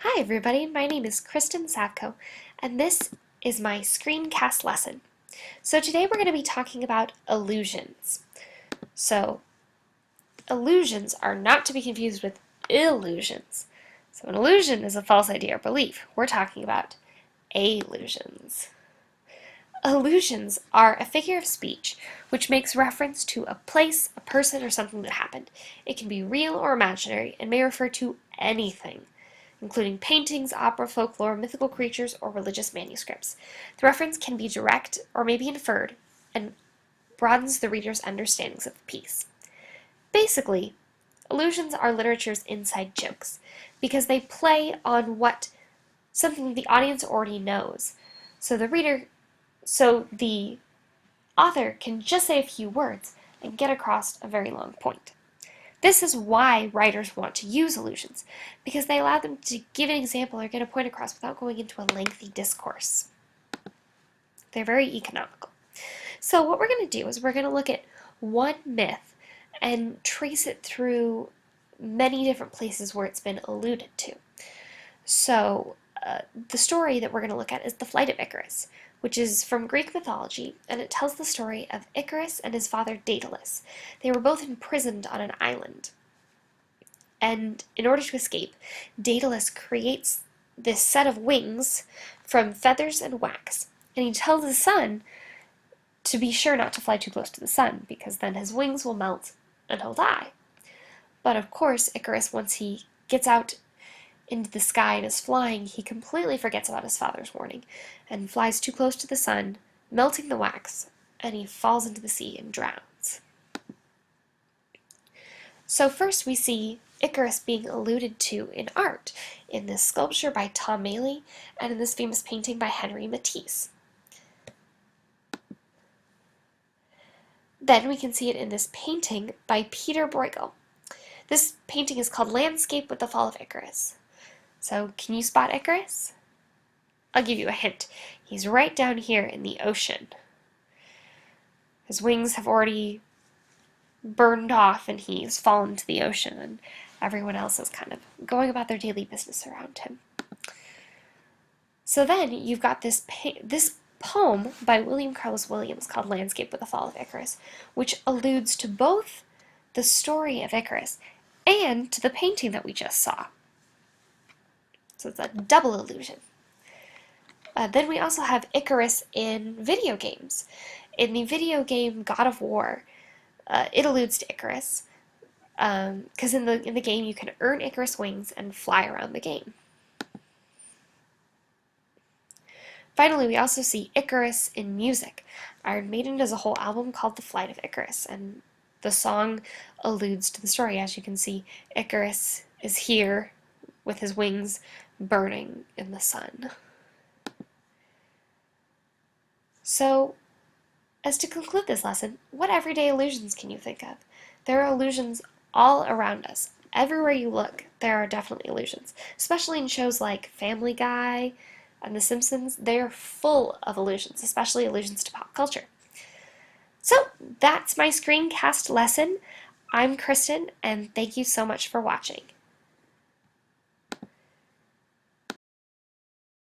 Hi everybody, my name is Kristen Savko, and this is my screencast lesson. So today we're going to be talking about allusions. So, allusions are not to be confused with illusions. So an illusion is a false idea or belief. We're talking about allusions. Allusions are a figure of speech which makes reference to a place, a person, or something that happened. It can be real or imaginary and may refer to anything, including paintings, opera, folklore, mythical creatures, or religious manuscripts. The reference can be direct or may be inferred and broadens the reader's understandings of the piece. Basically, allusions are literature's inside jokes because they play on something the audience already knows. So the author can just say a few words and get across a very long point. This is why writers want to use allusions, because they allow them to give an example or get a point across without going into a lengthy discourse. They're very economical. So what we're going to do is we're going to look at one myth and trace it through many different places where it's been alluded to. So the story that we're going to look at is The Flight of Icarus, which is from Greek mythology, and it tells the story of Icarus and his father Daedalus. They were both imprisoned on an island. And in order to escape, Daedalus creates this set of wings from feathers and wax, and he tells his son to be sure not to fly too close to the sun, because then his wings will melt and he'll die. But of course, Icarus, once he gets out into the sky and is flying, he completely forgets about his father's warning and flies too close to the sun, melting the wax, and he falls into the sea and drowns. So first we see Icarus being alluded to in art, in this sculpture by Tom Maley and in this famous painting by Henri Matisse. Then we can see it in this painting by Peter Bruegel. This painting is called Landscape with the Fall of Icarus. So, can you spot Icarus? I'll give you a hint. He's right down here in the ocean. His wings have already burned off and he's fallen into the ocean, and everyone else is kind of going about their daily business around him. So then you've got this poem by William Carlos Williams called Landscape with the Fall of Icarus, which alludes to both the story of Icarus and to the painting that we just saw. So it's a double allusion. Then we also have Icarus in video games. In the video game God of War, it alludes to Icarus, because in the game you can earn Icarus wings and fly around the game. Finally, we also see Icarus in music. Iron Maiden does a whole album called The Flight of Icarus, and the song alludes to the story. As you can see, Icarus is here with his wings burning in the sun. So, as to conclude this lesson, what everyday allusions can you think of? There are allusions all around us. Everywhere you look, there are definitely allusions. Especially in shows like Family Guy and The Simpsons, they are full of allusions, especially allusions to pop culture. So, that's my screencast lesson. I'm Kristen, and thank you so much for watching.